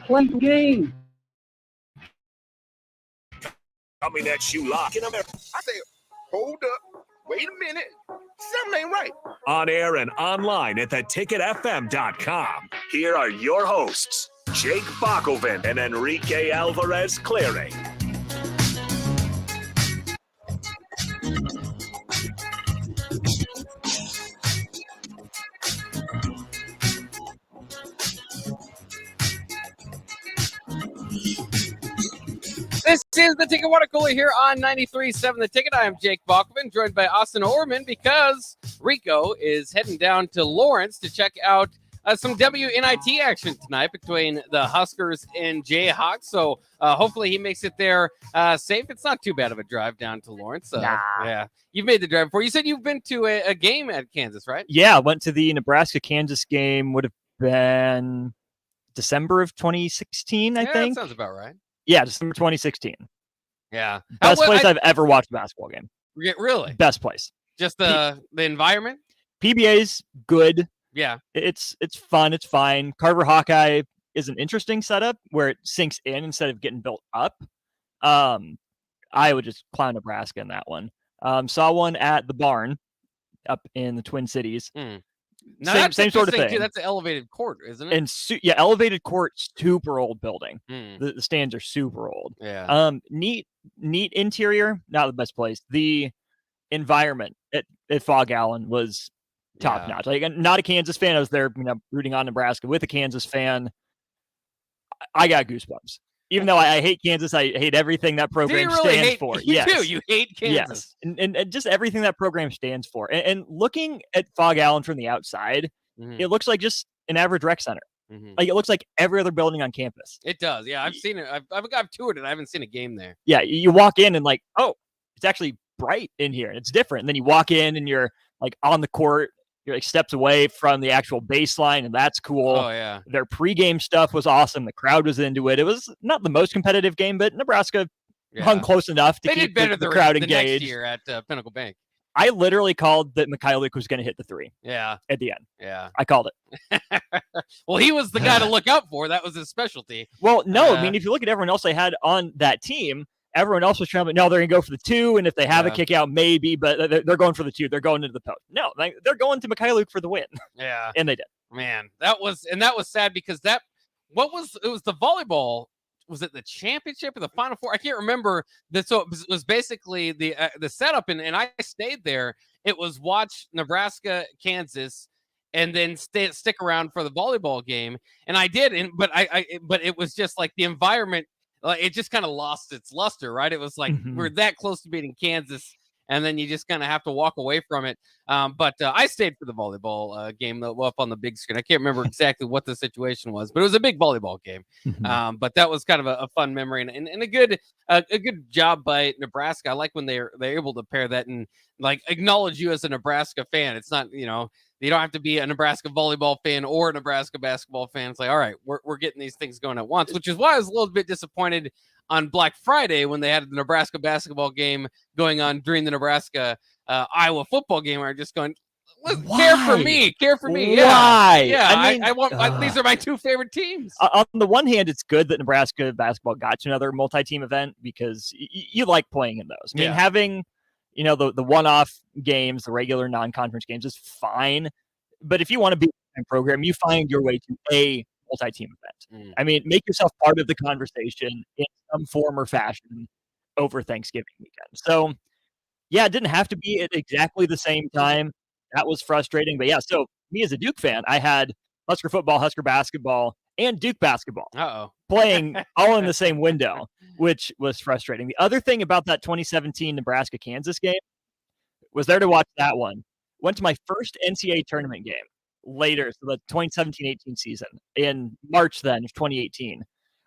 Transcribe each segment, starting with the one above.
One game. Coming at you live in America. I say, hold up. Wait a minute. Something ain't right. On air and online at theticketfm.com. Here are your hosts, Jake Bakoven and Enrique Alvarez Clearing. This is the Ticket Water Cooler here on 93.7 The Ticket. I am Jake Bachman, joined by Austin Orman because Rico is heading down to Lawrence to check out some WNIT action tonight between the Huskers and Jayhawks. So hopefully he makes it there safe. It's not too bad of a drive down to Lawrence. Yeah, you've made the drive before. You said you've been to a game at Kansas, right? Yeah, I went to the Nebraska-Kansas game. Would have been December of 2016, I think. That sounds about right. Yeah, December 2016. Yeah. Best place I've ever watched a basketball game. Really? Best place. Just the environment? PBA's good. Yeah. It's fun. It's fine. Carver Hawkeye is an interesting setup where it sinks in instead of getting built up. I would just clown Nebraska in that one. Saw one at the Barn up in the Twin Cities. Now same sort of thing. Too. That's an elevated court, isn't it? And elevated court, super old building. The stands are super old. Yeah. Neat interior, not the best place. The environment at Fog Allen was top notch. Like, not a Kansas fan. I was there, rooting on Nebraska with a Kansas fan. I got goosebumps. Even though I hate Kansas, I hate everything that program stands for. You do. You hate Kansas. Yes. And just everything that program stands for. And looking at Fog Allen from the outside, it looks like just an average rec center. Like, it looks like every other building on campus. It does. Yeah, I've seen it. I've toured it. I haven't seen a game there. Yeah, you walk in and like, oh, it's actually bright in here. It's different. And then you walk in and you're like on the court. You're like steps away from the actual baseline, and that's cool. Oh, yeah. Their pregame stuff was awesome. The crowd was into it. It was not the most competitive game, but Nebraska hung close enough to keep the crowd engaged. Next year at Pinnacle Bank. I literally called that Mikhailuk was going to hit the three. Yeah. At the end. Yeah. I called it. Well, he was the guy to look out for. That was his specialty. Well, no. I mean, if you look at everyone else they had on that team, everyone else was trying, but no, they're going to go for the two. And if they have a kick out, maybe, but they're going for the two. They're going into the post. No, they're going to Mikhailuk for the win. Yeah. And they did. Man, that was sad because it was the volleyball. Was it the championship or the Final Four? I can't remember. So it was basically the setup, and I stayed there. It was watch Nebraska, Kansas, and then stick around for the volleyball game. And I did, but it was just like the environment. It just kind of lost its luster, right? It was like we're that close to beating Kansas, and then you just kind of have to walk away from it. But I stayed for the volleyball game up on the big screen. I can't remember exactly what the situation was, but it was a big volleyball game. But that was kind of a fun memory and a good job by Nebraska. I like when they're able to pair that and like acknowledge you as a Nebraska fan. It's not, you don't have to be a Nebraska volleyball fan or a Nebraska basketball fan. It's like, all right, we're getting these things going at once, which is why I was a little bit disappointed on Black Friday when they had the Nebraska basketball game going on during the Nebraska Iowa football game. Where I'm just going, care for me. Yeah. Why? Yeah, I want. These are my two favorite teams. On the one hand, it's good that Nebraska basketball got to another multi-team event because you like playing in those. I mean, having the one-off games, the regular non-conference games is fine. But if you want to be a program, you find your way to a multi-team event. I mean, make yourself part of the conversation in some form or fashion over Thanksgiving weekend. So, yeah, it didn't have to be at exactly the same time. That was frustrating. But, yeah, so me as a Duke fan, I had Husker football, Husker basketball, and Duke basketball playing all in the same window, which was frustrating. The other thing about that 2017 Nebraska-Kansas game was there to watch that one. Went to my first NCAA tournament game later, so the 2017-18 season in March then of 2018.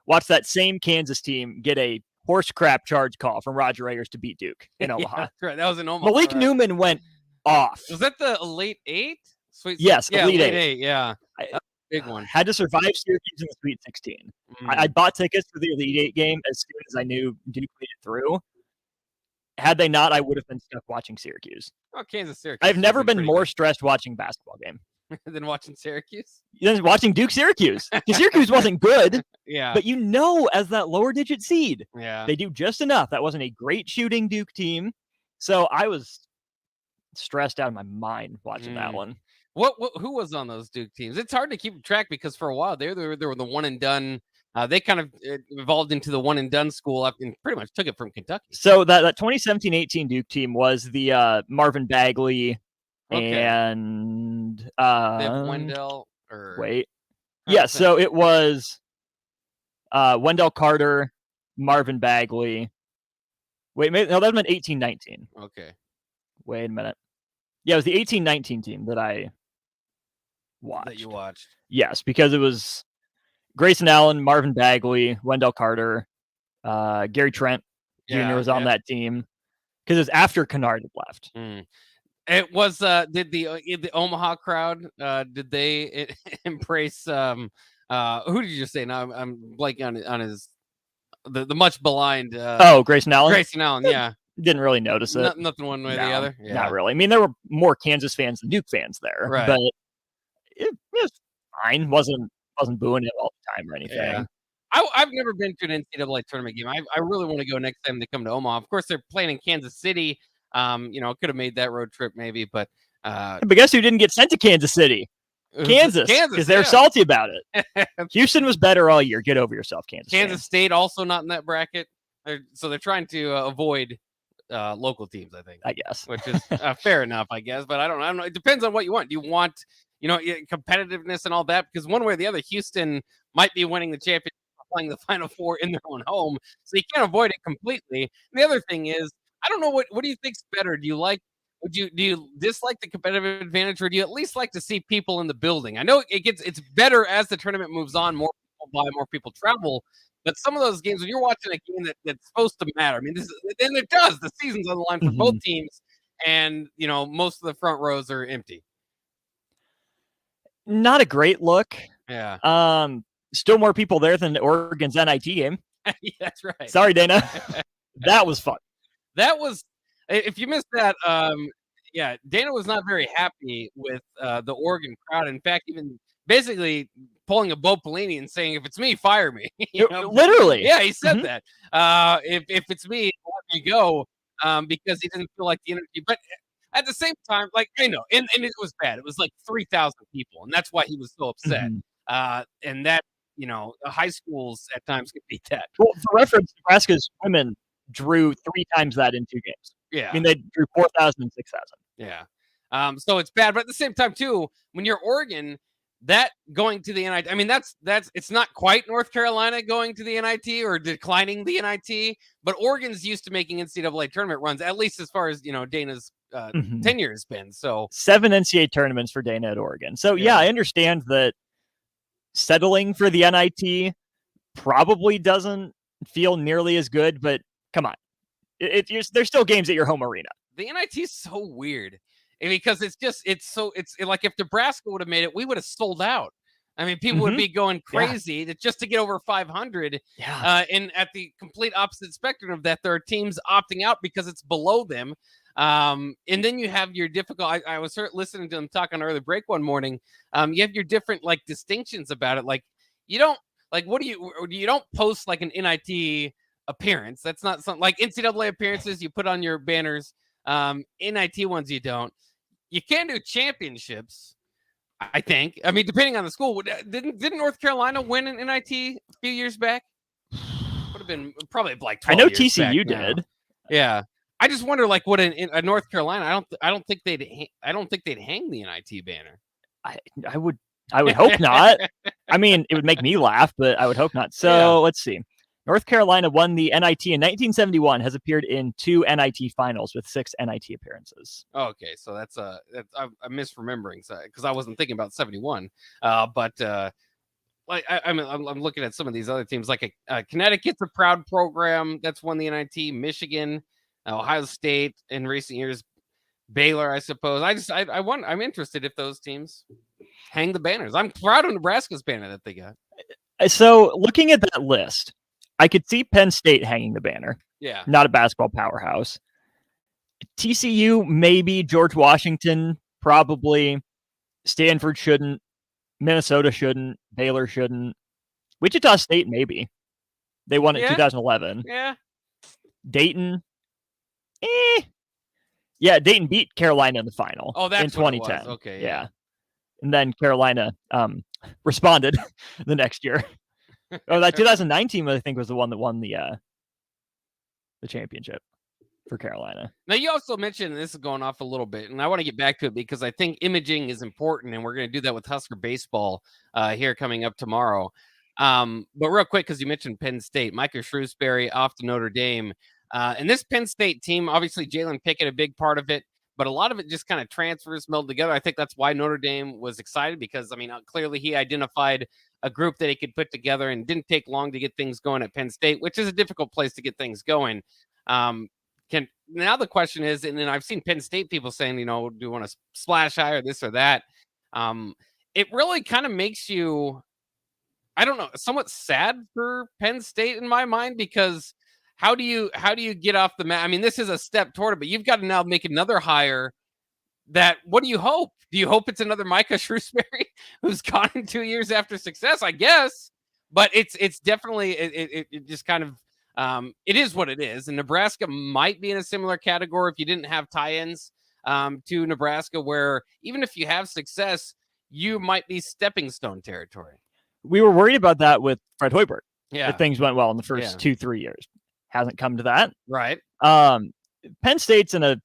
Watched that same Kansas team get a horse crap charge call from Roger Ayers to beat Duke in Omaha. That's right. That was in Omaha. Malik Newman went off. Was that the Elite Eight? Yes, Elite Eight. Yeah. Big one. Had to survive Syracuse in the Sweet 16. I bought tickets for the Elite Eight game as soon as I knew Duke made it through. Had they not, I would have been stuck watching Syracuse. Oh, Kansas, Syracuse. I've never been more stressed watching a basketball game. than watching Syracuse. Than watching Duke Syracuse. Because Syracuse wasn't good. Yeah. But as that lower digit seed, they do just enough. That wasn't a great shooting Duke team. So I was stressed out of my mind watching that one. Who was on those Duke teams? It's hard to keep track because for a while they were the one and done. They kind of evolved into the one and done school and pretty much took it from Kentucky. So that 2017-18 Duke team was the Marvin Bagley and they have Wendell or wait. Yeah, so it was Wendell Carter, Marvin Bagley. Wait, no, that was 18-19. Okay. Wait a minute. Yeah, it was the 18-19 team that I watched. That you watched. Yes, because it was Grayson Allen, Marvin Bagley, Wendell Carter, Gary Trent Jr. was on that team because it was after Kennard had left. It was did the Omaha crowd did they embrace who did you just say? Now I'm blanking on his the much maligned Grayson Allen. Grayson Allen, yeah. Didn't really notice it. Nothing one way or the other. Yeah. Not really. I mean, there were more Kansas fans than Duke fans there, right. But it was fine. Wasn't booing it all the time or anything. Yeah. I've never been to an NCAA tournament game. I really want to go next time they come to Omaha. Of course, they're playing in Kansas City. Could have made that road trip maybe, but guess who didn't get sent to Kansas City? Kansas, because they're salty about it. Houston was better all year. Get over yourself, Kansas. Kansas State also not in that bracket. They're trying to avoid local teams, I think. I guess, which is fair enough, I guess. But I don't know. It depends on what you want. Do you want competitiveness and all that? Because one way or the other, Houston might be winning the championship, playing the Final Four in their own home, so you can't avoid it completely. And the other thing is, I don't know what do you think's better? Do you dislike the competitive advantage, or do you at least like to see people in the building? I know it's better as the tournament moves on, more people buy, more people travel. But some of those games, when you're watching a game that's supposed to matter, I mean, and it does. The season's on the line for both teams, and most of the front rows are empty. Not a great look. Yeah. Still more people there than Oregon's NIT game. Yeah, that's right. Sorry, Dana. That was fun. That was, if you missed that, Dana was not very happy with the Oregon crowd. In fact, even basically pulling a Bo Pelini and saying, "If it's me, fire me." Literally. Yeah, he said that. If it's me, let me go, because he didn't feel like the energy. But at the same time, like I know, and it was bad. It was like 3,000 people, and that's why he was so upset. And that high schools at times can beat that. Well, for reference, Nebraska's women drew 3 times that in 2 games. Yeah, I mean they drew 4,000 and 6,000. Yeah, so it's bad, but at the same time too, when you're Oregon, that going to the NIT, I mean that's it's not quite North Carolina going to the NIT or declining the NIT, but Oregon's used to making NCAA tournament runs, at least as far as Dana's tenure has been. So 7 NCAA tournaments for Dana at Oregon. So yeah, I understand that settling for the NIT probably doesn't feel nearly as good, but come on, there's still games at your home arena. The NIT is so weird because it's like if Nebraska would have made it, we would have sold out. I mean, people would be going crazy just to get over 500. Yeah. And at the complete opposite spectrum of that, there are teams opting out because it's below them. And then you have your difficult. I was listening to them talk on early break one morning. You have your different like distinctions about it. Like you don't like you don't post like an NIT appearance. That's not something like NCAA appearances you put on your banners. NIT ones you don't. You can do championships, I think. I mean, depending on the school. Didn't North Carolina win an NIT a few years back? Would have been probably like 12 I know years TCU back did. now. Yeah. I just wonder, like, what a North Carolina. I don't think they'd hang the NIT banner. I would hope not. I mean, it would make me laugh, but I would hope not. So let's see. North Carolina won the NIT in 1971. Has appeared in 2 NIT finals with 6 NIT appearances. Okay, so that's I'm misremembering because I wasn't thinking about 71. Like I'm looking at some of these other teams. Like Connecticut's a proud program that's won the NIT. Michigan. Ohio State in recent years, Baylor, I suppose. I'm interested if those teams hang the banners. I'm proud of Nebraska's banner that they got. So looking at that list, I could see Penn State hanging the banner. Yeah. Not a basketball powerhouse. TCU, maybe. George Washington, probably. Stanford shouldn't. Minnesota shouldn't. Baylor shouldn't. Wichita State, maybe. They won it in 2011. Yeah. Dayton. Yeah, Dayton beat Carolina in the final in 2010. Okay. Yeah. And then Carolina responded the next year. That 2019, I think, was the one that won the championship for Carolina. Now, you also mentioned, and this is going off a little bit, and I want to get back to it because I think imaging is important, and we're going to do that with Husker baseball here coming up tomorrow. But real quick, because you mentioned Penn State, Micah Shrewsbury off to Notre Dame. And this Penn State team, obviously Jalen Pickett, a big part of it, but a lot of it just kind of transfers, meld together. I think that's why Notre Dame was excited because, I mean, clearly he identified a group that he could put together and didn't take long to get things going at Penn State, which is a difficult place to get things going. Now the question is, and then I've seen Penn State people saying, do you want to splash high or this or that? It really kind of makes you, I don't know, somewhat sad for Penn State in my mind, because how do you get off the mat? I mean, this is a step toward it, but you've got to now make another hire. What do you hope? Do you hope it's another Micah Shrewsbury who's gone in 2 years after success? I guess, but it's definitely it just kind of it is what it is. And Nebraska might be in a similar category if you didn't have tie-ins to Nebraska, where even if you have success, you might be stepping stone territory. We were worried about that with Fred Hoiberg. Yeah, if things went well in the first 2-3 years. Hasn't come to that. Right. Penn State's in a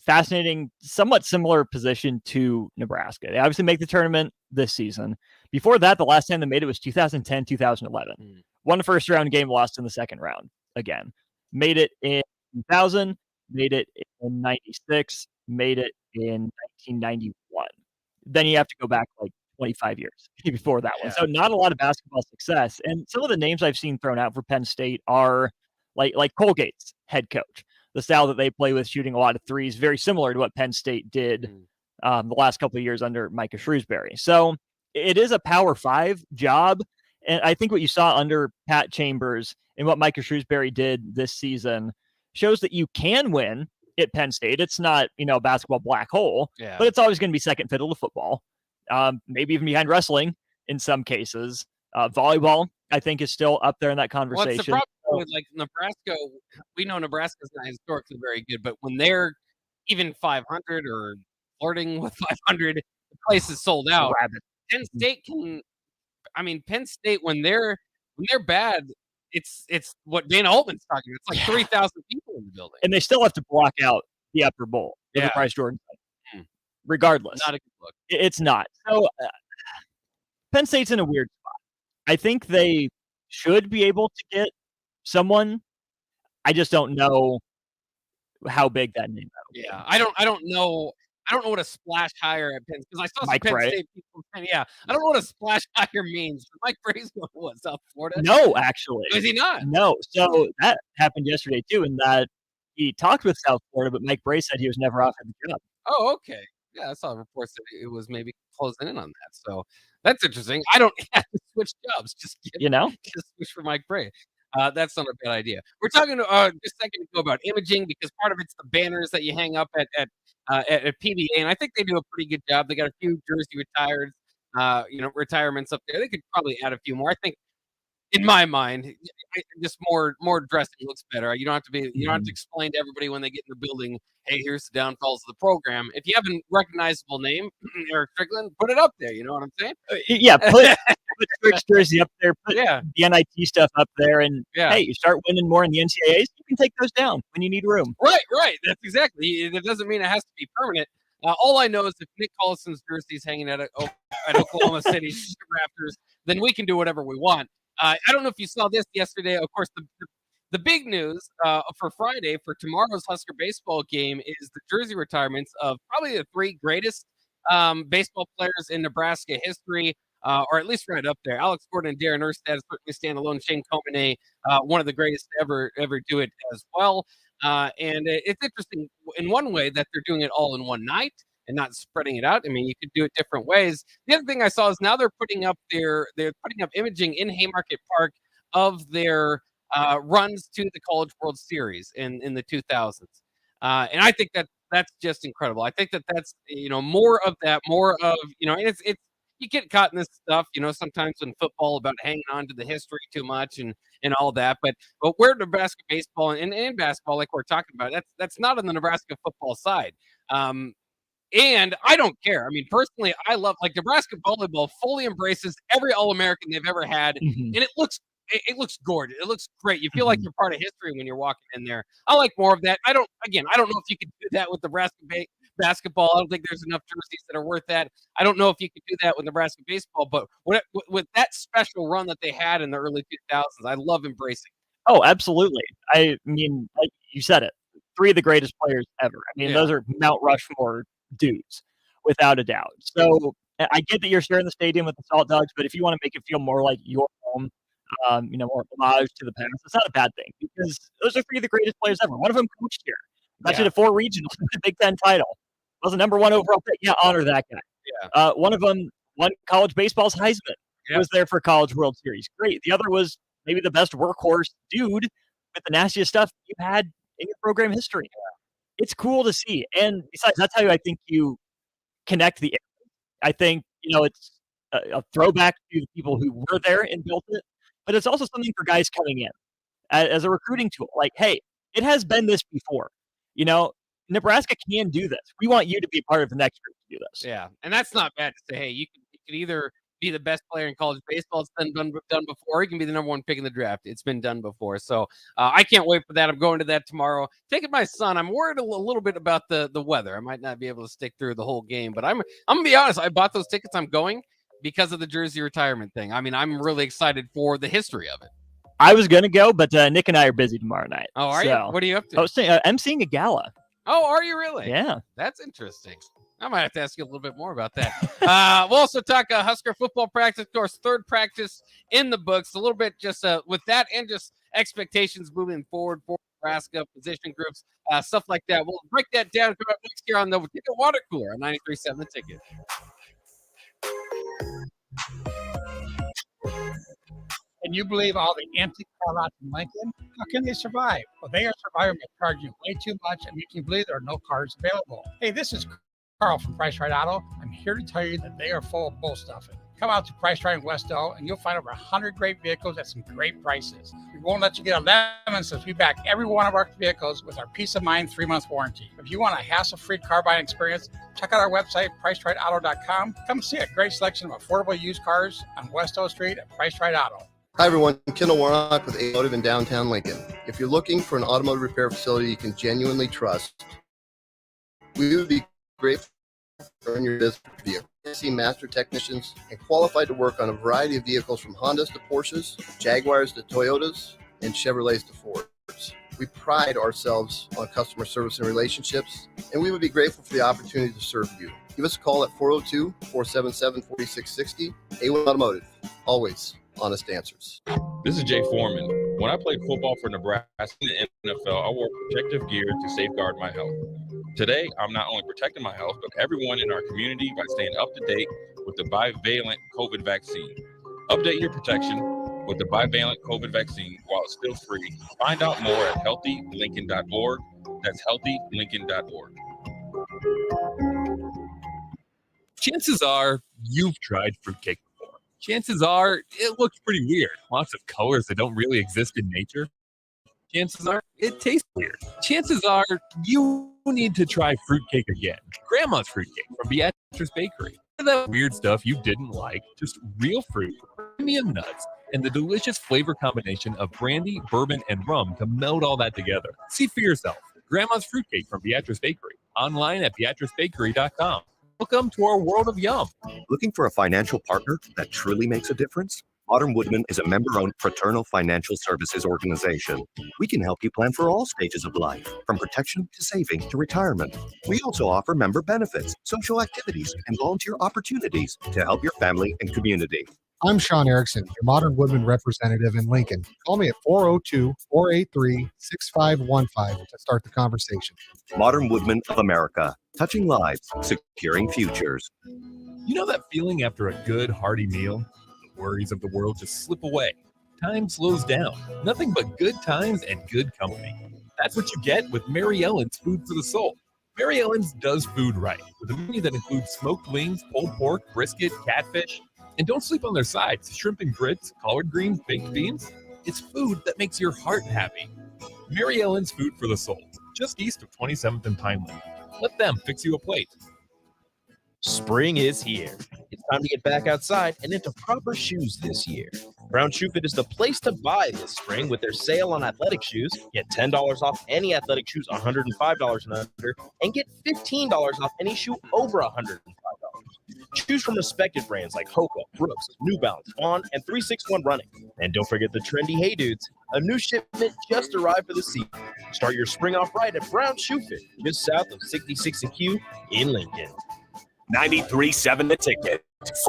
fascinating, somewhat similar position to Nebraska. They obviously make the tournament this season. Before that, the last time they made it was 2010, 2011. Won the first round game, lost in the second round again. Made it in 2000, made it in 96, made it in 1991. Then you have to go back like 25 years before that one. So not a lot of basketball success. And some of the names I've seen thrown out for Penn State are like Colgate's head coach. The style that they play with, shooting a lot of threes, very similar to what Penn State did the last couple of years under Micah Shrewsbury. So it is a Power 5 job. And I think what you saw under Pat Chambers and what Micah Shrewsbury did this season shows that you can win at Penn State. It's not, a basketball black hole, but it's always going to be second fiddle to football. Maybe even behind wrestling in some cases. Volleyball, I think, is still up there in that conversation. Well, it's the problem with Nebraska. We know Nebraska's not historically very good, but when they're even 500 or flirting with 500, the place is sold out. Penn State Penn State when they're bad, it's what Dana Altman's talking about. It's like 3,000 people in the building, and they still have to block out the Upper Bowl. The Bryce Jordan. Regardless, not a good look. It's not. So Penn State's in a weird spot. I think they should be able to get someone. I just don't know how big that name is. Yeah, I don't know. I don't know what a splash hire at Penn, because I saw some Penn State people saying, I don't know what a splash hire means. Mike Bray's going to what, South Florida? No, actually. Is he not? No. So that happened yesterday too, in that he talked with South Florida, but Mike Bray said he was never offered the job. Oh, okay. Yeah, I saw reports that it was maybe closing in on that. So that's interesting. I don't have to switch jobs. Just switch for Mike Bray. That's not a bad idea. We're talking just a second ago about imaging, because part of it's the banners that you hang up at PBA, and I think they do a pretty good job. They got a few jersey retirements up there. They could probably add a few more. I think, in my mind, just more dressing looks better. You don't have to explain to everybody when they get in the building, hey, here's the downfalls of the program. If you have a recognizable name, Eric Strickland, put it up there. You know what I'm saying? Yeah, put Strick's jersey up there, put the NIT stuff up there, and hey, you start winning more in the NCAAs, you can take those down when you need room. Right. That's exactly. It doesn't mean it has to be permanent. All I know is if Nick Collison's jersey is hanging at Oklahoma City's rafters, then we can do whatever we want. I don't know if you saw this yesterday. Of course, the big news for Friday for tomorrow's Husker baseball game is the jersey retirements of probably the 3 greatest baseball players in Nebraska history, or at least right up there. Alex Gordon and Darren Erstad certainly stand alone. Shane Comine, one of the greatest to ever do it as well. And it's interesting in one way that they're doing it all in one night and not spreading it out. I mean, you could do it different ways. The other thing I saw is now they're putting up imaging in Haymarket Park of their runs to the College World Series in the 2000s. And I think that that's just incredible. I think that's more of that, more of and it's you get caught in this stuff, sometimes in football about hanging on to the history too much and all that. But where Nebraska baseball and basketball, like we're talking about, that's not on the Nebraska football side. And I don't care. I mean, personally, I love Nebraska volleyball fully embraces every All-American they've ever had, and it looks gorgeous. It looks great. You feel like you're part of history when you're walking in there. I like more of that. I don't know if you could do that with Nebraska basketball. I don't think there's enough jerseys that are worth that. I don't know if you could do that with Nebraska baseball, but with that special run that they had in the early 2000s, I love embracing. Oh, absolutely. I mean, like you said it, 3 of the greatest players ever. I mean, those are Mount Rushmore dudes, without a doubt. So I get that you're sharing the stadium with the Salt Dogs, but if you want to make it feel more like your home, more homage to the past, it's not a bad thing because those are 3 of the greatest players ever. One of them coached here. Got you to 4 regionals, the Big Ten title. Was the number 1 overall pick. Yeah, honor that guy. Yeah. One of them won college baseball's Heisman. Yeah. Was there for College World Series. Great. The other was maybe the best workhorse dude with the nastiest stuff you've had in your program history. Yeah. It's cool to see. And besides, that's how I think you connect the areas. I think, it's a throwback to the people who were there and built it, but it's also something for guys coming in as a recruiting tool. Like, hey, it has been this before. Nebraska can do this. We want you to be part of the next group to do this. Yeah, and that's not bad to say, hey, you can either be the best player in college baseball. It's been done before. Or you can be the number 1 pick in the draft. It's been done before. So I can't wait for that. I'm going to that tomorrow. Taking my son. I'm worried a little bit about the weather. I might not be able to stick through the whole game, but I'm going to be honest. I bought those tickets. I'm going because of the jersey retirement thing. I mean, I'm really excited for the history of it. I was going to go, but Nick and I are busy tomorrow night. Oh, are you? What are you up to? emceeing a gala. Oh, are you really? Yeah. That's interesting. I might have to ask you a little bit more about that. We'll also talk Husker football practice, of course, 3rd practice in the books. A little bit just with that and just expectations moving forward for Nebraska, position groups, stuff like that. We'll break that down coming up next year on the Ticket Water Cooler on 93.7 The Ticket. Can you believe all the empty car lots in Lincoln? How can they survive? Well, they are surviving by charging way too much and making you believe there are no cars available. Hey, this is Carl from Price Right Auto. I'm here to tell you that they are full of bull stuffing. Come out to Price Right in Westall and you'll find over 100 great vehicles at some great prices. We won't let you get a lemon since we back every one of our vehicles with our peace of mind 3-month warranty. If you want a hassle-free car buying experience, check out our website, PriceRightAuto.com. Come see a great selection of affordable used cars on Westall Street at Price Right Auto. Hi everyone, Kendall Warnock with Automotive in downtown Lincoln. If you're looking for an automotive repair facility you can genuinely trust, we would be grateful to earn your business vehicle. See master technicians and qualified to work on a variety of vehicles from Hondas to Porsches, Jaguars to Toyotas, and Chevrolets to Fords. We pride ourselves on customer service and relationships, and we would be grateful for the opportunity to serve you. Give us a call at 402-477-4660. A1 Automotive, always honest answers. This is Jay Foreman. When I played football for Nebraska in the NFL, I wore protective gear to safeguard my health. Today, I'm not only protecting my health, but everyone in our community by staying up to date with the bivalent COVID vaccine. Update your protection with the bivalent COVID vaccine while it's still free. Find out more at healthylincoln.org. That's healthylincoln.org. Chances are you've tried fruitcake before. Chances are it looks pretty weird. Lots of colors that don't really exist in nature. Chances are it tastes weird. Chances are you need to try fruitcake again. Grandma's fruitcake from Beatrice Bakery. That weird stuff you didn't like, just real fruit, premium nuts, and the delicious flavor combination of brandy, bourbon, and rum to meld all that together. See for yourself. Grandma's fruitcake from Beatrice Bakery. Online at beatricebakery.com. Welcome to our world of yum. Looking for a financial partner that truly makes a difference? Modern Woodman is a member-owned fraternal financial services organization. We can help you plan for all stages of life, from protection to saving to retirement. We also offer member benefits, social activities, and volunteer opportunities to help your family and community. I'm Sean Erickson, your Modern Woodman representative in Lincoln. Call me at 402-483-6515 to start the conversation. Modern Woodman of America, touching lives, securing futures. You know that feeling after a good, hearty meal? The worries of the world just slip away. Time slows down. Nothing but good times and good company. That's what you get with Mary Ellen's Food for the Soul. Mary Ellen's does food right, with a menu that includes smoked wings, pulled pork, brisket, catfish, and don't sleep on their sides. Shrimp and grits, collard greens, baked beans. It's food that makes your heart happy. Mary Ellen's Food for the Soul, just east of 27th and Pineland. Let them fix you a plate. Spring is here. It's time to get back outside and into proper shoes this year. Brown Shoe Fit is the place to buy this spring with their sale on athletic shoes. Get $10 off any athletic shoes $105 and under, and get $15 off any shoe over $105. Choose from respected brands like Hoka, Brooks, New Balance, On, and 361 Running. And don't forget the trendy Hey Dudes. A new shipment just arrived for the season. Start your spring off right at Brown Shoe Fit, just south of 66 and Q in Lincoln. 93.7 The Ticket.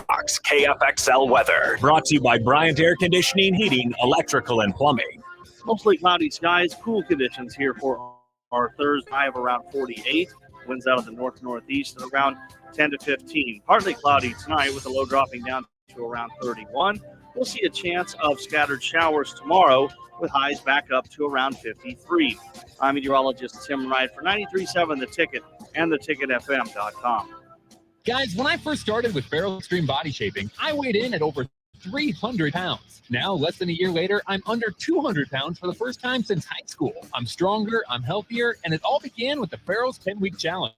Fox KFXL weather. Brought to you by Bryant Air Conditioning, Heating, Electrical, and Plumbing. Mostly cloudy skies, cool conditions here for our Thursday, high of around 48. Winds out of the north-northeast at around 10 to 15. Partly cloudy tonight with the low dropping down to around 31. We'll see a chance of scattered showers tomorrow with highs back up to around 53. I'm meteorologist Tim Wright for 93.7 The Ticket and theticketfm.com. Guys, when I first started with Farrell Extreme Body Shaping, I weighed in at over 300 pounds. Now, less than a year later, I'm under 200 pounds for the first time since high school. I'm stronger, I'm healthier, and it all began with the Farrell's 10-week challenge.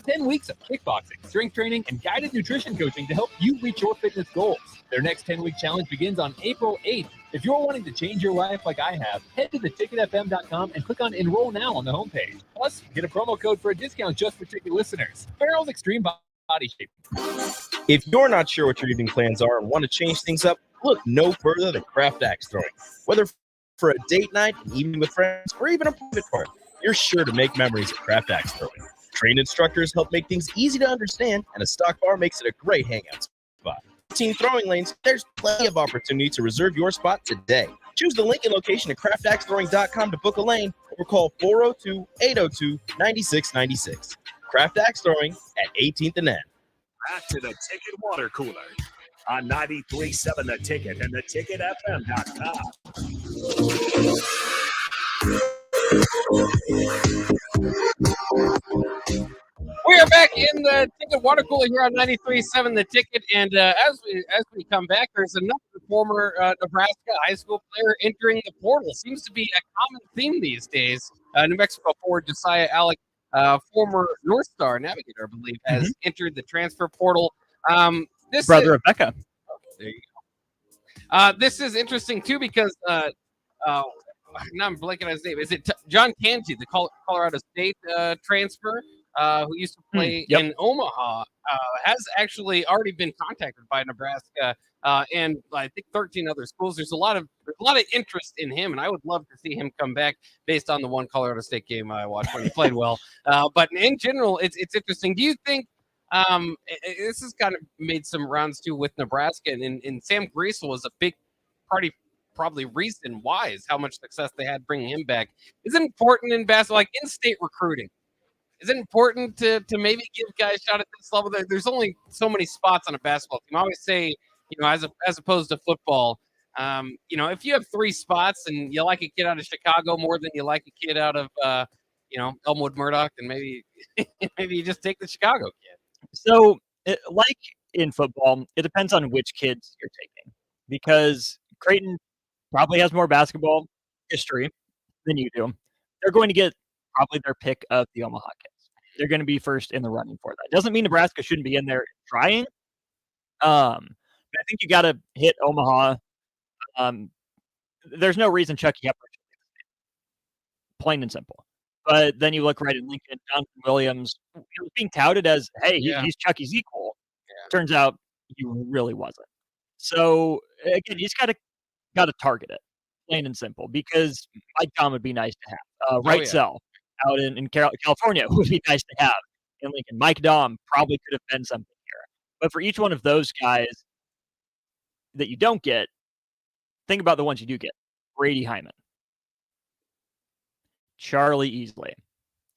10 weeks of kickboxing, strength training, and guided nutrition coaching to help you reach your fitness goals. Their next 10-week challenge begins on April 8th. If you're wanting to change your life like I have, head to theticketfm.com and click on Enroll Now on the homepage. Plus, get a promo code for a discount just for ticket listeners. Farrell's Extreme Body Shaping. If you're not sure what your evening plans are and want to change things up, look no further than Craft Axe Throwing. Whether for a date night, an evening with friends, or even a private party, you're sure to make memories at Craft Axe Throwing. Trained instructors help make things easy to understand, and a stock bar makes it a great hangout spot. Team throwing lanes, there's plenty of opportunity to reserve your spot today. Choose the Lincoln location at craftaxethrowing.com to book a lane or call 402-802-9696. Craft Axe Throwing at 18th and N. Back to the Ticket Water Cooler on 93.7 The Ticket and theticketfm.com. We are back in the Ticket Water Cooler here on 93.7 The Ticket, and as we come back, there's another former Nebraska high school player entering the portal. Seems to be a common theme these days. New Mexico forward Josiah Alec, former North Star Navigator, I believe, has entered the transfer portal. This brother of Becca. There you go. This is interesting too because now I'm blanking on his name. Is it John Canty, the Colorado State transfer, who used to play in Omaha, has actually already been contacted by Nebraska and I think 13 other schools. There's a lot of interest in him, and I would love to see him come back based on the one Colorado State game I watched when he played well. But in general, it's interesting. Do you think this has kind of made some rounds too with Nebraska, and Sam Griesel was a big probably reason why is how much success they had bringing him back. Is it important in basketball, like in-state recruiting? Is it important to maybe give guys a shot at this level? There's only so many spots on a basketball team. I always say, as opposed to football, if you have 3 spots and you like a kid out of Chicago more than you like a kid out of, Elmwood Murdoch, then maybe you just take the Chicago kid. So, like in football, it depends on which kids you're taking, because Creighton probably has more basketball history than you do. They're going to get probably their pick of the Omaha kids. They're going to be first in the running for that. Doesn't mean Nebraska shouldn't be in there trying. But I think you got to hit Omaha. There's no reason Chucky Hepburn should be in the state. Plain and simple. But then you look right at Lincoln, Jonathan Williams, he was being touted as, hey, he's Chucky's equal. Yeah. Turns out he really wasn't. So again, you just got to target it, plain and simple, because Mike Dom would be nice to have. Right Cell out in California would be nice to have in Lincoln. Mike Dom probably could have been something here. But for each one of those guys that you don't get, think about the ones you do get. Brady Hyman, Charlie Easley,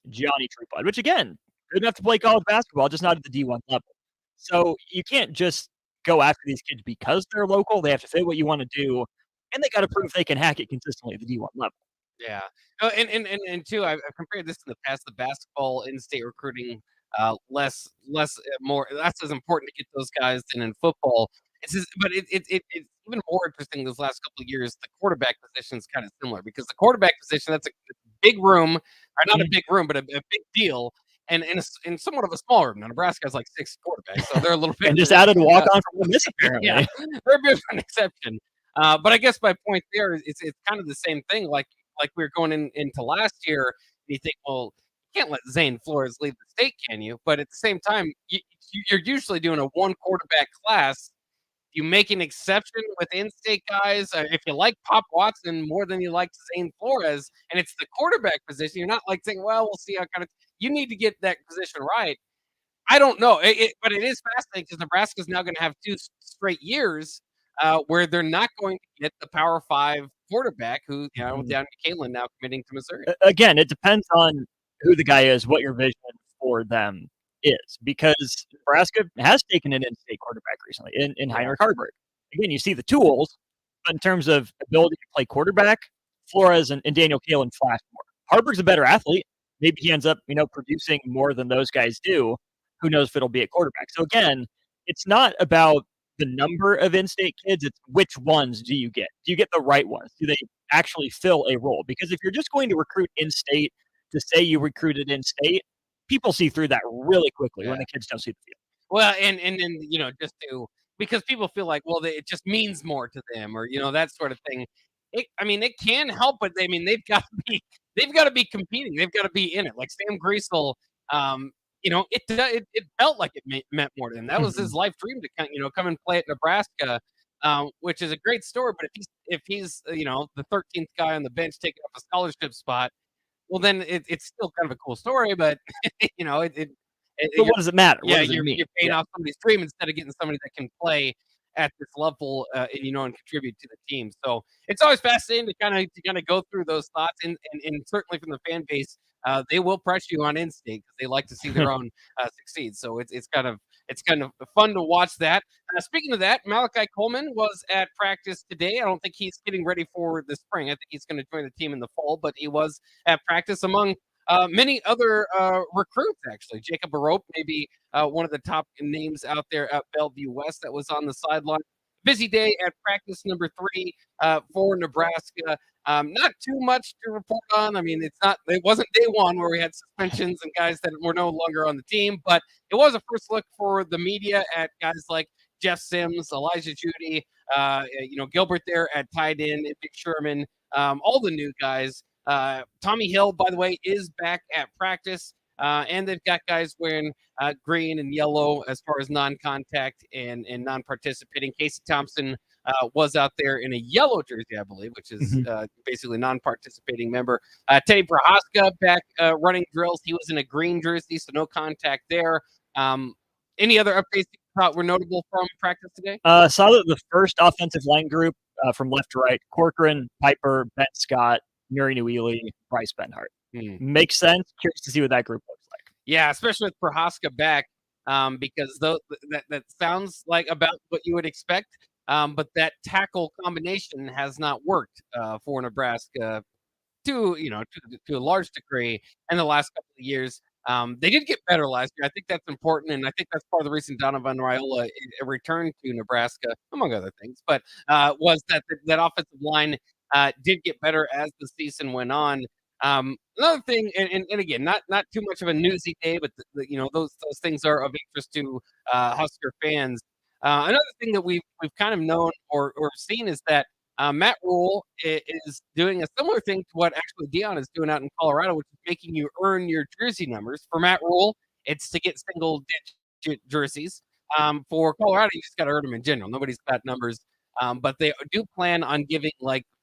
Johnny Trueblood, which again, good enough to play college basketball, just not at the D1 level. So you can't just go after these kids because they're local. They have to fit what you want to do, and they got to prove they can hack it consistently at the D1 level. Yeah. Oh, and too, I've compared this in the past. The basketball in-state recruiting, more. That's as important to get those guys than in football. But it's even more interesting those last couple of years. The quarterback position is kind of similar because the quarterback position, that's a big room, or not a big room, but a big deal, and somewhat of a small room. Now Nebraska has like 6 quarterbacks, so they're a little bit And just added a walk on from this apparently. yeah, they're a bit of an exception. But I guess my point there is it's kind of the same thing. Like we were going into last year, and you think, well, you can't let Zane Flores leave the state, can you? But at the same time, you're usually doing a 1 quarterback class. You make an exception with in-state guys. If you like Pop Watson more than you like Zane Flores, and it's the quarterback position, you're not like saying, well, we'll see how kind of. You need to get that position right. I don't know, but it is fascinating because Nebraska's now going to have 2 straight years where they're not going to get the Power 5 quarterback who, down to Kalen now committing to Missouri. Again, it depends on who the guy is, what your vision for them is, because Nebraska has taken an in-state quarterback recently in Heinrich Haarberg. Again, you see the tools, but in terms of ability to play quarterback, Flores and Daniel Kalen flash more. Haarberg's a better athlete. Maybe he ends up, producing more than those guys do. Who knows if it'll be a quarterback? So again, it's not about the number of in-state kids, it's which ones do you get? Do you get the right ones? Do they actually fill a role? Because if you're just going to recruit in-state to say you recruited in-state, people see through that really quickly when the kids don't see the field. Well, and then, just because people feel like, well, it just means more to them or, that sort of thing. It can help, but they've got to be competing. They've got to be in it. Like Sam Greasel, it felt like it meant more to him. That was his life dream to come and play at Nebraska, which is a great story. But if he's the 13th guy on the bench taking up a scholarship spot, well, then it's still kind of a cool story. But But what does it matter? Yeah, What does it you're mean? paying off somebody's dream instead of getting somebody that can play at this level and contribute to the team. So it's always fascinating to kind of go through those thoughts, and certainly from the fan base, they will press you on in-state because they like to see their own succeed. So it's kind of fun to watch that. Speaking of that, Malachi Coleman was at practice today. I don't think he's getting ready for the spring. I think he's going to join the team in the fall, but he was at practice among many other recruits, actually. Jacob Barope, maybe one of the top names out there at Bellevue West that was on the sideline. Busy day at practice number 3 for Nebraska. Not too much to report on. It wasn't day 1 where we had suspensions and guys that were no longer on the team, but it was a first look for the media at guys like Jeff Sims, Elijah Judy, Gilbert there at tight end, Vic Sherman, all the new guys. Tommy Hill, by the way, is back at practice, and they've got guys wearing green and yellow as far as non-contact and non-participating. Casey Thompson was out there in a yellow jersey, I believe, which is basically non-participating member. Teddy Prohaska back running drills. He was in a green jersey, so no contact there. Any other updates you thought were notable from practice today? Saw that the first offensive line group from left to right, Corcoran, Piper, Ben Scott, Murray Newely, Bryce Benhart. Makes sense. Curious to see what that group looks like. Yeah, especially with Prohaska back, because that sounds like about what you would expect. But that tackle combination has not worked for Nebraska to a large degree in the last couple of years. They did get better last year. I think that's important, and I think that's part of the reason Donovan Raiola returned to Nebraska, among other things. But was that offensive line did get better as the season went on. Another thing, and again, not too much of a newsy day, but those things are of interest to Husker fans. Another thing that we've kind of known or seen is that Matt Rule is doing a similar thing to what actually Dion is doing out in Colorado, which is making you earn your jersey numbers. For Matt Rule, it's to get single-digit jerseys. For Colorado, you just got to earn them in general. Nobody's got numbers, but they do plan on giving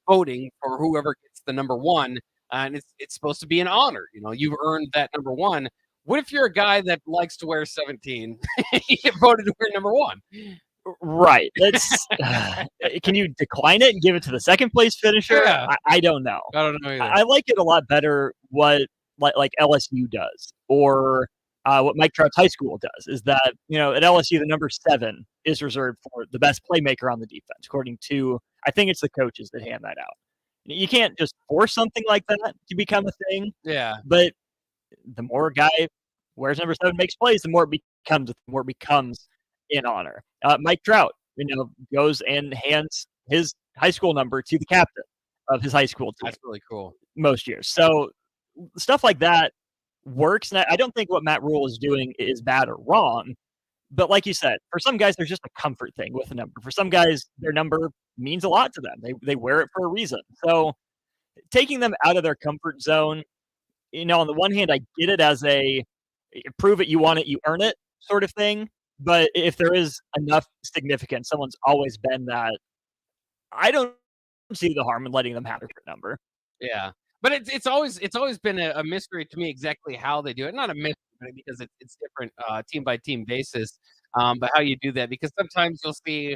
voting for whoever gets the number 1, and it's supposed to be an honor. You've earned that number 1. What if you're a guy that likes to wear 17? You get voted to wear number 1. Right. Can you decline it and give it to the second place finisher? Yeah. I don't know. I don't know either. I like it a lot better what like LSU does, or what Mike Trout's high school does, is that at LSU the number 7 is reserved for the best playmaker on the defense, according to, I think it's the coaches that hand that out. You can't just force something like that to become a thing. Yeah. But the more a guy wears number 7, makes plays, the more it becomes in honor. Mike Trout, goes and hands his high school number to the captain of his high school team. That's really cool. Most years. So stuff like that works. And I don't think what Matt Rule is doing is bad or wrong. But like you said, for some guys, there's just a comfort thing with a number. For some guys, their number means a lot to them. They wear it for a reason. So taking them out of their comfort zone, on the one hand, I get it as a prove it, you want it, you earn it sort of thing. But if there is enough significance, someone's always been that, I don't see the harm in letting them have a different number. Yeah. But it's always been a mystery to me exactly how they do it. Not a mystery, because it's different team by team basis. But how you do that, because sometimes you'll see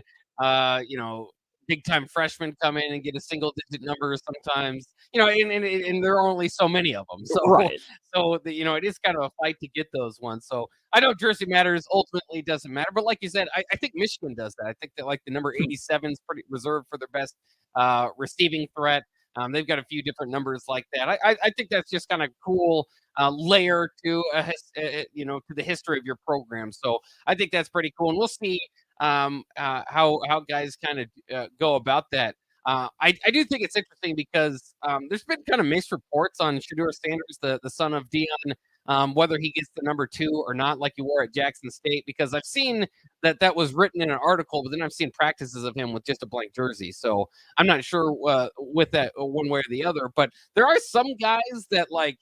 big time freshmen come in and get a single digit number. Sometimes and there are only so many of them. So right. So it is kind of a fight to get those ones. So I know jersey matters. Ultimately, doesn't matter. But like you said, I think Michigan does that. I think that the number 87 is pretty reserved for their best receiving threat. They've got a few different numbers like that. I think that's just kind of cool layer to to the history of your program. So I think that's pretty cool, and we'll see how guys kind of go about that. I do think it's interesting because there's been kind of mixed reports on Shedeur Sanders, the son of Deion, whether he gets the number 2 or not, like he wore at Jackson State, because I've seen that was written in an article, but then I've seen practices of him with just a blank jersey. So I'm not sure with that one way or the other, but there are some guys that like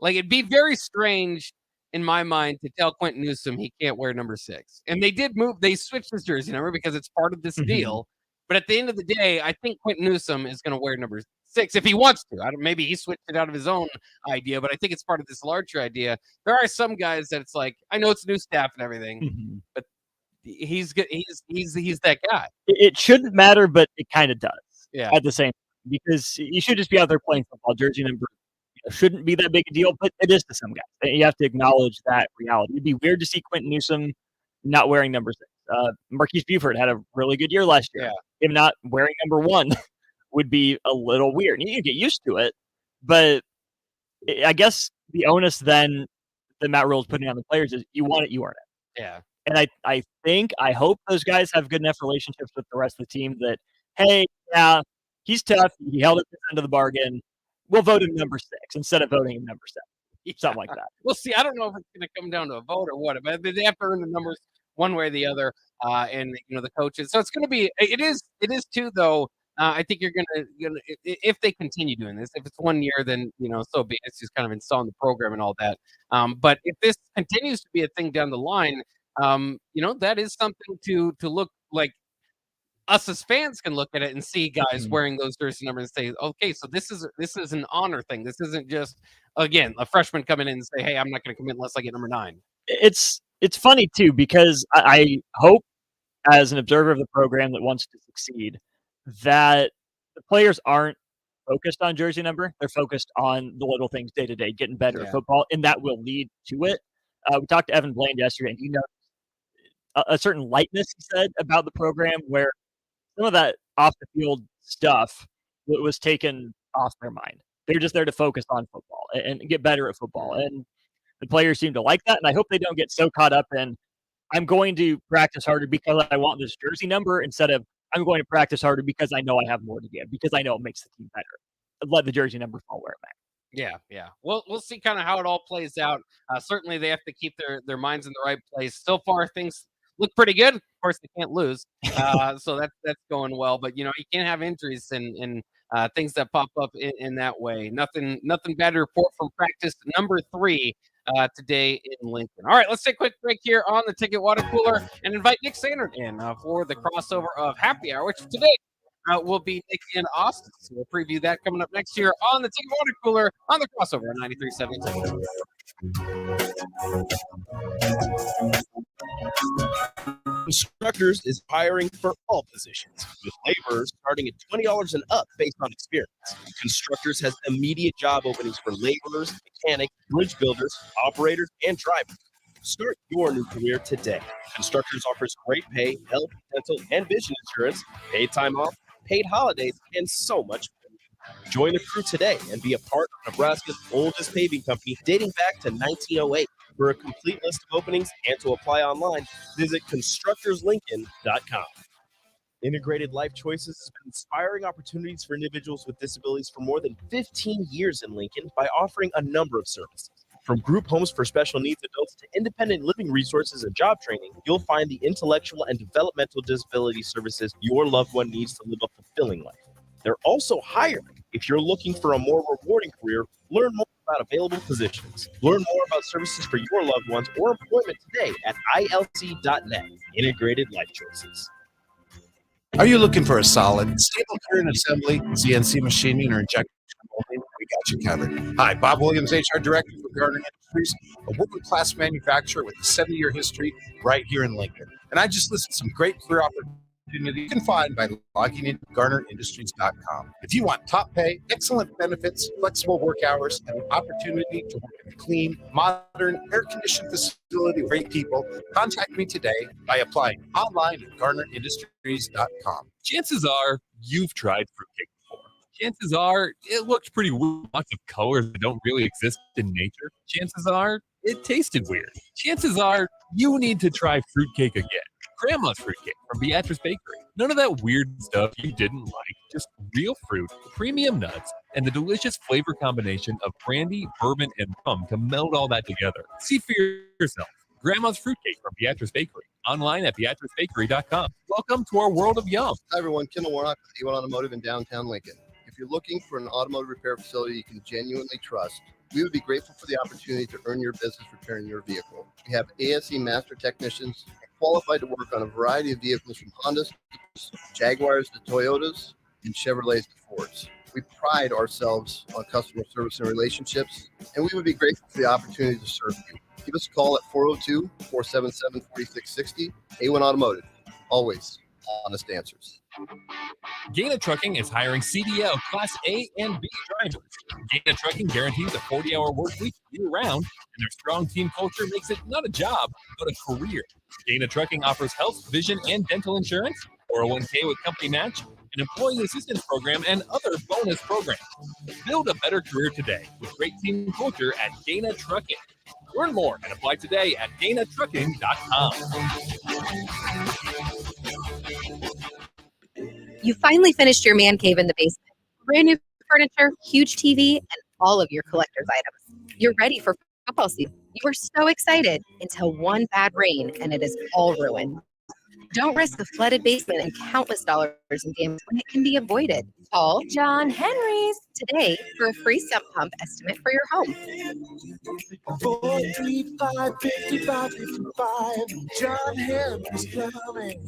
it'd be very strange in my mind to tell Quentin Newsom he can't wear number 6. And they switched his jersey number because it's part of this deal. But at the end of the day, I think Quentin Newsom is going to wear number 6 if he wants to. Maybe he switched it out of his own idea, but I think it's part of this larger idea. There are some guys that it's like, I know it's new staff and everything, but he's good. He's that guy. It shouldn't matter, but it kind of does. Yeah. At the same time, because you should just be out there playing football. Jersey number shouldn't be that big a deal, but it is to some guys. You have to acknowledge that reality. It'd be weird to see Quentin Newsom not wearing number 6. Marquise Buford had a really good year last year. Yeah. Him not wearing number 1 would be a little weird. You get used to it, but I guess the onus then that Matt Rule is putting on the players is you want it, you earn it. Yeah. And I hope those guys have good enough relationships with the rest of the team that, hey, yeah, he's tough. He held at the end of the bargain. We'll vote him number 6 instead of voting him number 7. Something like that. We'll see. I don't know if it's going to come down to a vote or what, but they have to earn the numbers one way or the other, and the coaches. So it's going to be. It is too, though. I think you're gonna if they continue doing this. If it's 1 year, then so be it. It's just kind of installing the program and all that. But if this continues to be a thing down the line, that is something to look like. Us as fans can look at it and see guys wearing those jersey numbers and say, okay, so this is an honor thing. This isn't just, again, a freshman coming in and say, hey, I'm not going to commit unless I get number 9. It's funny too, because I hope, as an observer of the program that wants to succeed, that the players aren't focused on jersey number. They're focused on the little things day to day, getting better at football, and that will lead to it. We talked to Evan Blaine yesterday, and he noticed a certain lightness, he said, about the program, where some of that off the field stuff was taken off their mind. They're just there to focus on football and get better at football. And the players seem to like that. And I hope they don't get so caught up in, I'm going to practice harder because I want this jersey number, instead of I'm going to practice harder because I know I have more to give, because I know it makes the team better. Let the jersey number fall where it may. Yeah. We'll see kind of how it all plays out. Certainly they have to keep their minds in the right place. So far, things look pretty good. Of course, they can't lose, so that's going well. But you can't have injuries and things that pop up in that way. Nothing bad to report from practice number 3 today in Lincoln. All right, let's take a quick break here on the Ticket Water Cooler and invite Nick Sanders in for the crossover of Happy Hour, which today will be Nick in Austin. So we'll preview that coming up next year on the Ticket Water Cooler on the crossover on 93.7. Constructors is hiring for all positions, with laborers starting at $20 and up based on experience. Constructors has immediate job openings for laborers, mechanics, bridge builders, operators, and drivers. Start your new career today. Constructors offers great pay, health, dental, and vision insurance, paid time off, paid holidays, and so much more. Join the crew today and be a part of Nebraska's oldest paving company dating back to 1908. For a complete list of openings and to apply online, visit constructorslincoln.com. Integrated Life Choices has been inspiring opportunities for individuals with disabilities for more than 15 years in Lincoln by offering a number of services. From group homes for special needs adults to independent living resources and job training, you'll find the intellectual and developmental disability services your loved one needs to live a fulfilling life. They're also hiring. If you're looking for a more rewarding career, learn more about available positions. Learn more about services for your loved ones or employment today at ilc.net. Integrated Life Choices. Are you looking for a solid, stable career in assembly, CNC machining, or injection molding? We got you covered. Hi, Bob Williams, HR Director for Garner Industries, a world-class manufacturer with a 70-year history right here in Lincoln. And I just listed some great career opportunities you can find by logging into GarnerIndustries.com. If you want top pay, excellent benefits, flexible work hours, and an opportunity to work in a clean, modern, air-conditioned facility with great people, contact me today by applying online at GarnerIndustries.com. Chances are you've tried fruitcake before. Chances are it looked pretty weird. Lots of colors that don't really exist in nature. Chances are it tasted weird. Chances are you need to try fruitcake again. Grandma's fruitcake from Beatrice Bakery. None of that weird stuff you didn't like, just real fruit, premium nuts, and the delicious flavor combination of brandy, bourbon, and rum to meld all that together. See for yourself. Grandma's fruitcake from Beatrice Bakery. Online at beatricebakery.com. Welcome to our world of yum. Hi, everyone. Kendall Warnock with A1 Automotive in downtown Lincoln. If you're looking for an automotive repair facility you can genuinely trust, we would be grateful for the opportunity to earn your business repairing your vehicle. We have ASE master technicians qualified to work on a variety of vehicles from Hondas, Jaguars to Toyotas, and Chevrolets to Fords. We pride ourselves on customer service and relationships, and we would be grateful for the opportunity to serve you. Give us a call at 402-477-4660. A1 Automotive, always honest answers. Gaina Trucking is hiring CDL Class A and B drivers. Gaina Trucking guarantees a 40-hour work week year-round, and their strong team culture makes it not a job, but a career. Gaina Trucking offers health, vision, and dental insurance, 401k with company match, an employee assistance program, and other bonus programs. Build a better career today with great team culture at Gaina Trucking. Learn more and apply today at GainaTrucking.com. You finally finished your man cave in the basement. Brand new furniture, huge TV, and all of your collector's items. You're ready for football season. You were so excited until one bad rain and it is all ruined. Don't risk a flooded basement and countless dollars in damage when it can be avoided. Call John Henry's today for a free sump pump estimate for your home. 435-5555, John Henry's Plumbing.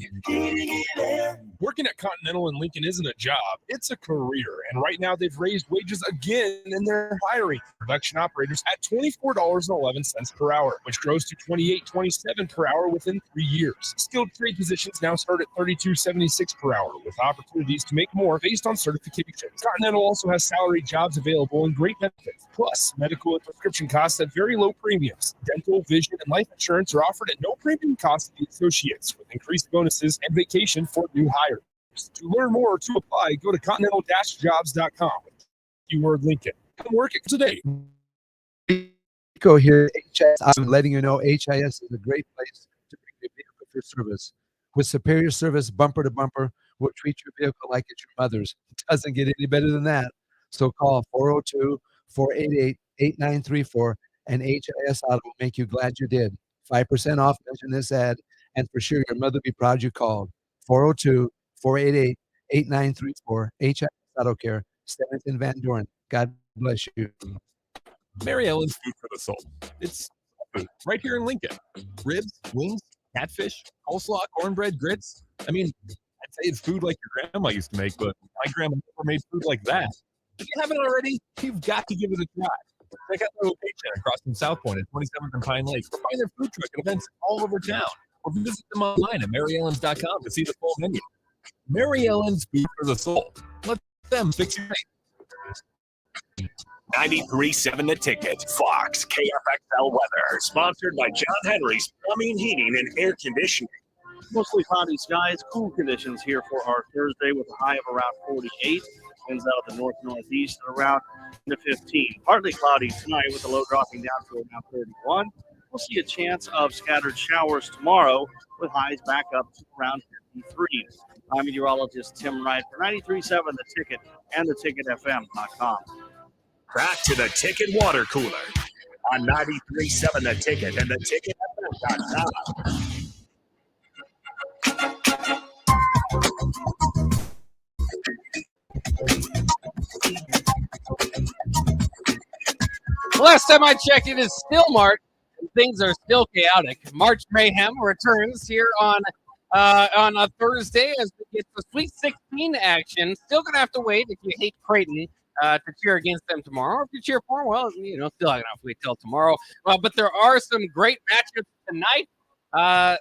Working at Continental in Lincoln isn't a job, it's a career. And right now they've raised wages again and they're hiring production operators at $24.11 per hour, which grows to $28.27 per hour within 3 years. Skilled trade positions now start at $32.76 per hour, with opportunities to make more based on certifications. Continental also has salary jobs available and great benefits, plus medical and prescription costs at very low premiums. Dental, vision, and life insurance are offered at no premium cost to the associates, with increased bonuses and vacation for new hires. To learn more or to apply, go to continental-jobs.com. Keyword Lincoln. Come work it today. Rico here, HIS. I'm letting you know HIS is a great place to bring your vehicle for service. With superior service, bumper to bumper, we'll treat your vehicle like it's your mother's. It doesn't get any better than that. So call 402-488-8934 and HIS Auto will make you glad you did. 5% off, mention this ad, and for sure your mother will be proud you called. 402-488-8934, HIS Auto Care, 7th and Van Dorn. God bless you. Mary Ellen's Food for the Soul. It's food right here in Lincoln. Ribs, wings, catfish, coleslaw, cornbread, grits. I mean, I'd say it's food like your grandma used to make, but my grandma never made food like that. If you haven't already, you've got to give it a try. Check out their location across from South Point at 27th and Pine Lake, or find their food truck at events all over town, or visit them online at maryellens.com to see the full menu. Mary Ellen's Food for the Soul. Let them fix your night. 93.7 The Ticket, Fox, KFXL weather, sponsored by John Henry's Plumbing, Heating, and Air Conditioning. Mostly cloudy skies, cool conditions here for our Thursday with a high of around 48. Winds out of the north-northeast at around 10 to 15. Partly cloudy tonight with the low dropping down to around 31. We'll see a chance of scattered showers tomorrow with highs back up to around 53. I'm meteorologist Tim Wright for 93.7 The Ticket and theticketfm.com. Back to the Ticket Water Cooler on 93.7 The Ticket and theticketfm.com. Last time I checked, it is still March, and things are still chaotic. March Mayhem returns here on a Thursday as we get the Sweet 16 action. Still going to have to wait if you hate Creighton to cheer against them tomorrow. If you cheer for them, well, still not going to have to wait till tomorrow. But there are some great matchups tonight, so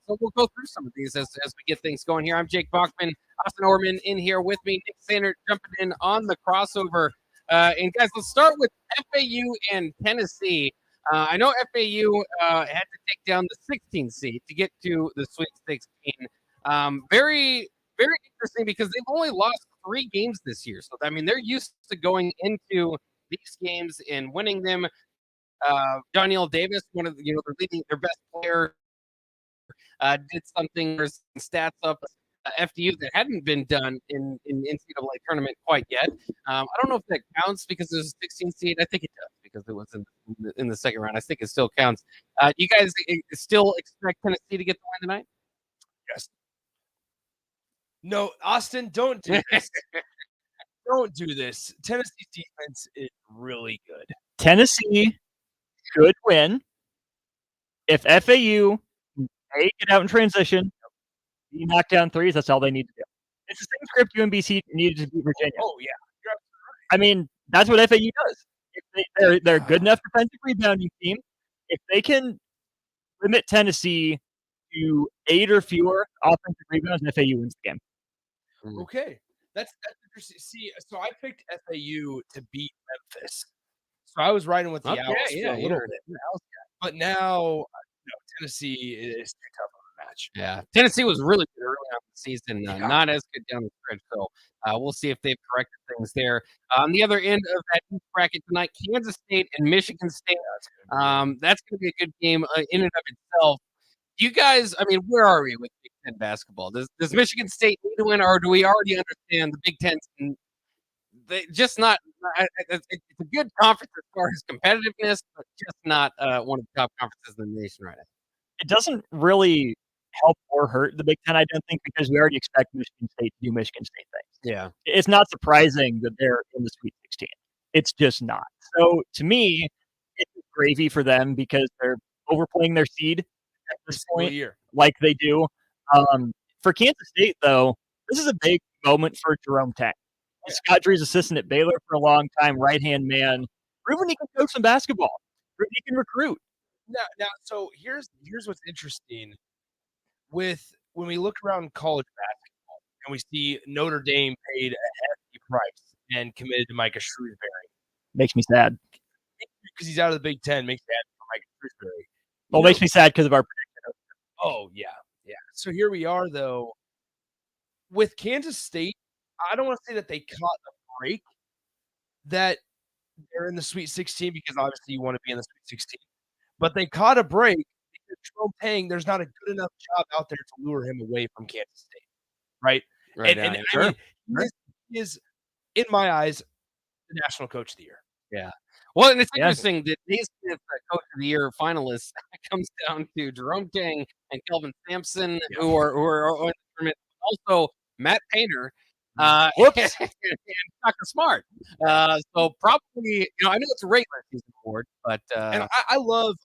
we'll go through some of these as we get things going here. I'm Jake Bachman, Austin Orman in here with me, Nick Sander jumping in on the crossover. And guys, let's start with FAU and Tennessee. I know FAU had to take down the 16 seed to get to the Sweet 16. Very, very interesting because they've only lost 3 games this year. So, I mean, they're used to going into these games and winning them. Daniel Davis, one of their best player, did something, there's stats up FDU that hadn't been done in NCAA tournament quite yet. I don't know if that counts because there's a 16 seed. I think it does because it was in the second round. I think it still counts. You guys still expect Tennessee to get the win tonight? Yes. No, Austin, don't do this. Don't do this. Tennessee's defense is really good. Tennessee should win if FAU A, get out in transition, B, knock down threes. That's all they need to do. It's the same script UMBC needed to beat Virginia. Oh, yeah. You're absolutely right. I mean, that's what FAU does. If they're a good enough defensive rebounding team. If they can limit Tennessee to 8 or fewer offensive rebounds, FAU wins the game. Okay. That's interesting. See, so I picked FAU to beat Memphis. So I was riding with the Owls for a little bit. But now, Tennessee is too tough of a match. Yeah. Tennessee was really good early on the season, not as good down the stretch. So we'll see if they've corrected things there. On the other end of that East bracket tonight, Kansas State and Michigan State. That's going to be a good game in and of itself. You guys, I mean, where are we with Big Ten basketball? Does Michigan State need to win, or do we already understand the Big Ten? They just not. It's a good conference as far as competitiveness, but just not one of the top conferences in the nation right now. It doesn't really help or hurt the Big Ten, I don't think, because we already expect Michigan State to do Michigan State things. Yeah. It's not surprising that they're in the Sweet 16. It's just not. So to me, it's gravy for them because they're overplaying their seed at this point, like they do. For Kansas State, though, this is a big moment for Jerome Tang. Scott Dree's assistant at Baylor for a long time, right-hand man. Proven he can coach some basketball. Proven he can recruit. Now, so here's what's interesting with when we look around college basketball and we see Notre Dame paid a hefty price and committed to Micah Shrewsbury. Makes me sad. Because he's out of the Big Ten, makes me sad for Micah Shrewsbury. Well, makes me sad because of our prediction. Oh, yeah. So here we are, though. With Kansas State, I don't want to say that they caught a break, that they're in the Sweet 16 because obviously you want to be in the Sweet 16. But they caught a break because Jerome Tang, there's not a good enough job out there to lure him away from Kansas State, right? Right. And I mean, he is, in my eyes, the national coach of the year. Yeah. Well, and it's interesting that these Coach of the Year finalists comes down to Jerome Tang and Kelvin Sampson, who are in the tournament. Also, Matt Painter. And Shaka Smart. So probably, I know it's a regular season award, but and I love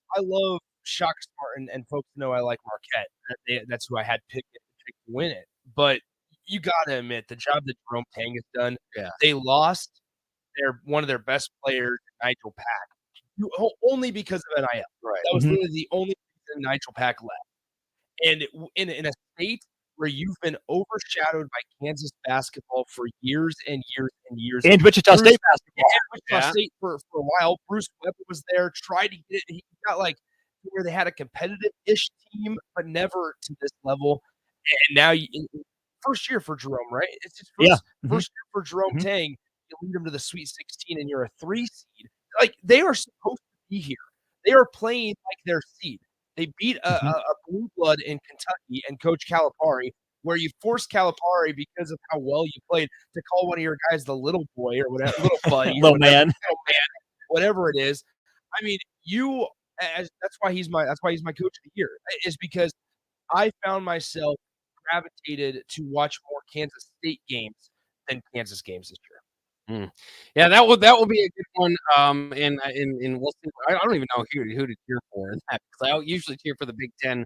Shaka Smart, and folks know I like Marquette. That's who I had picked to win it. But you got to admit the job that Jerome Tang has done. Yeah. They lost one of their best players, Nigel Pack, only because of NIL. Right. That was literally the only reason Nigel Pack left. And in a state where you've been overshadowed by Kansas basketball for years and years and years. And Wichita State basketball. And Wichita State for a while. Bruce Weber was there, tried to get it. He got where they had a competitive-ish team, but never to this level. And now first year for Jerome, right? It's his Yeah. first year for Jerome Mhm. Tang. You lead them to the Sweet 16, and you're a 3 seed. Like they are supposed to be here. They are playing like their seed. They beat a blue blood in Kentucky and Coach Calipari, where you forced Calipari because of how well you played to call one of your guys the little boy or whatever, little buddy, or Little whatever, man. whatever it is. I mean, that's why he's my coach of the year, is because I found myself gravitated to watch more Kansas State games than Kansas games this year. Yeah, that will be a good one. And we'll see. I don't even know who to cheer for in that, because I usually cheer for the Big Ten.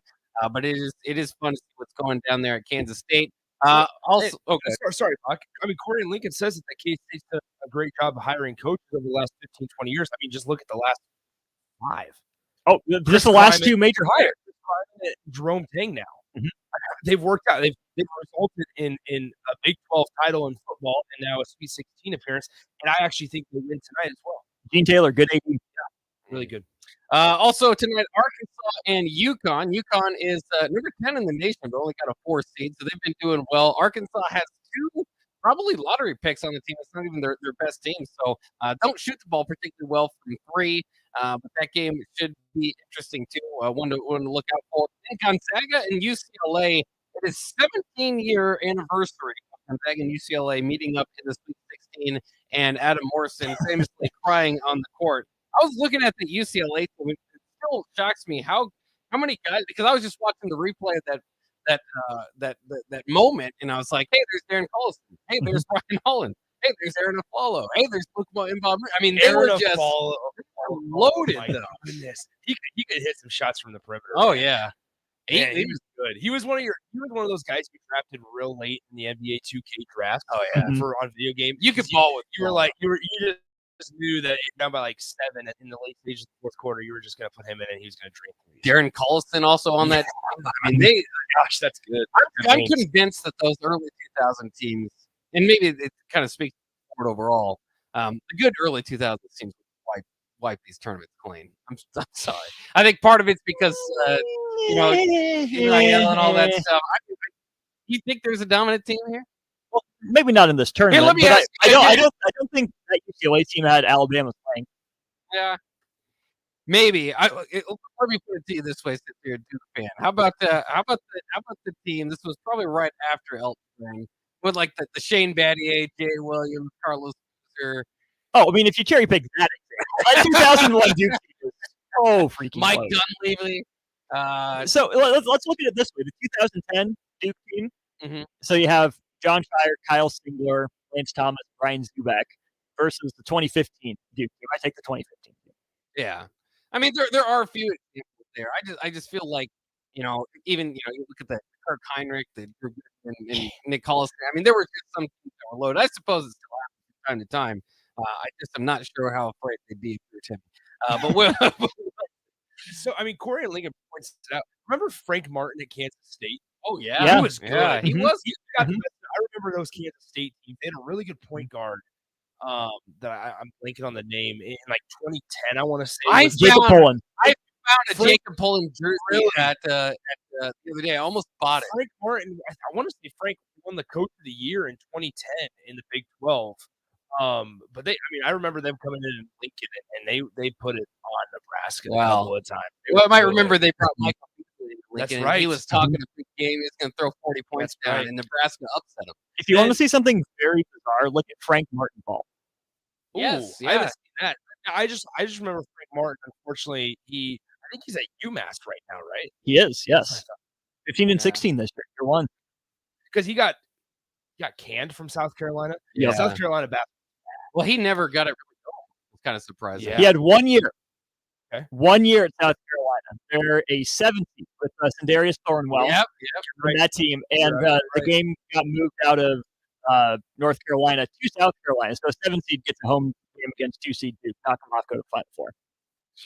But it is fun to see what's going down there at Kansas State. Also, okay. Sorry, Buck. I mean, Corey Lincoln says that the K-State's done a great job of hiring coaches over the last 15, 20 years. I mean, just look at the last 5. Oh, just the last 2 major hires. Jerome Tang now. They've worked out. They've resulted in a Big 12 title in football and now a Sweet 16 appearance. And I actually think they win tonight as well. Gene Taylor, good AD. Yeah, really good. Also tonight, Arkansas and UConn. UConn is number 10 in the nation, but only got a 4 seed, so they've been doing well. Arkansas has 2 probably lottery picks on the team. It's not even their best team, so don't shoot the ball particularly well from 3. But that game should be interesting too. One to look out for. And Gonzaga and UCLA. It is 17-year anniversary of Gonzaga and UCLA meeting up in the Sweet 16, and Adam Morrison famously crying on the court. I was looking at the UCLA team. It still shocks me how many guys, because I was just watching the replay of that moment, and I was like, hey, there's Darren Collison. Hey, there's Brian Holland. Hey, there's Aaron Aflalo. Hey, there's Luke Mbama. I mean, they were just loaded. My goodness, he could hit some shots from the perimeter. Oh yeah, he was good. He was one of those guys who drafted real late in the NBA 2K draft. Oh yeah, for on video game. You could ball with. You just knew that down by like 7 in the late stages of the fourth quarter, you were just going to put him in and he was going to drink. Darren Collison also on that. I mean, gosh, that's good. I'm convinced that those early 2000 teams, and maybe it kind of speaks to the sport overall, the good early 2000 teams wipe these tournaments clean. I'm sorry. I think part of it's because NIL and all that stuff. You think there's a dominant team here? Well, maybe not in this tournament. Here, let me but ask I you- don't think that UCLA team had Alabama playing. Yeah, maybe. Let me put it to you this way, since you're a Duke fan. How about the team? This was probably right after Elton Brand, with like the Shane Battier, Jay Williams, Carlos Boozer. Oh, I mean, if you cherry pick that example, that 2001 Duke team was so freaking Mike close. Dunleavy. So let's look at it this way: the 2010 Duke team. Mm-hmm. So you have John Shire, Kyle Singler, Lance Thomas, Brian Zubak versus the 2015 Duke team. I take the 2015 team. Yeah, I mean there are a few examples there. I just feel like even you look at the Kirk Heinrich, the Drew Gooden, and Nick Collison. I mean there were just some teams that were loaded. I suppose it still happens from time to time. I just am not sure how afraid they'd be if you're Timmy. But we'll. So I mean, Corey and Lincoln points it out. Remember Frank Martin at Kansas State? Oh yeah, he was good. Yeah, he was. I remember those Kansas State teams. They had a really good point guard. That I'm blanking on the name in like 2010. I want to say Jacob Pullen. I found a Jacob Pullen jersey at the other day. I almost bought it. Frank Martin. I want to say Frank won the Coach of the Year in 2010 in the Big 12. But I remember them coming in Lincoln and they put it on Nebraska a couple of times. Well, I might remember they brought Michael Beasley into Lincoln. That's right. He was talking a big game. He was going to throw 40 points down, right. and Nebraska upset him. If you want to see something very bizarre, look at Frank Martin ball. Yes, I haven't seen that. I just remember Frank Martin. Unfortunately, I think he's at UMass right now, right? He is, yes. 15 and 16 this year one. Because he got canned from South Carolina. Yeah. South Carolina basketball. Well, he never got it really going. It's kind of surprising. Yeah. He had 1 year. Okay. 1 year at South Carolina. They're a 70 with Sandarius Thornwell Yep. on that team. And the game got moved out of North Carolina to South Carolina. So a 7 seed gets a home game against 2 seed Duke. Knock them off, go to Final Four.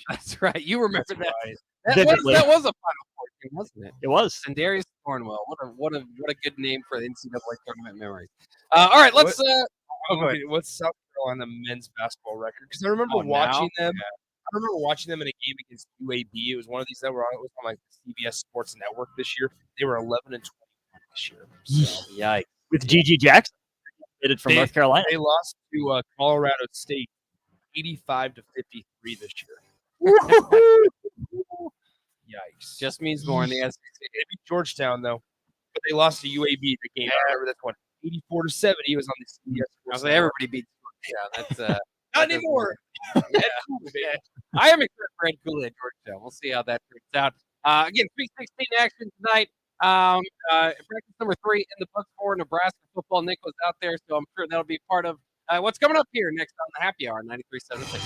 That's right. You remember that? Right. That was a Final Four game, wasn't it? It was. Sandarius Thornwell. What a good name for the NCAA tournament memories. All right, let's. What's South Carolina men's basketball record? Because I remember watching them. Yeah. I remember watching them in a game against UAB. It was one of these that were on. It was on like CBS Sports Network this year. They were 11 and 20. this year. So, Yikes. With G.G. Jackson, committed from North Carolina. They lost to Colorado State 85-53 this year. Yikes. Just means more in the SEC. They beat Georgetown, though. But they lost to UAB the game. I remember that one. 84-70. It was on the CBS. I was like, everybody beats Georgetown. That's not anymore. Yeah. I am excited for Ed Cooley at Georgetown. We'll see how that turns out. Again, Sweet 16 action tonight. Practice number 3 in the books for Nebraska football. Nick was out there, so I'm sure that'll be part of what's coming up here next on the Happy Hour, 93.7.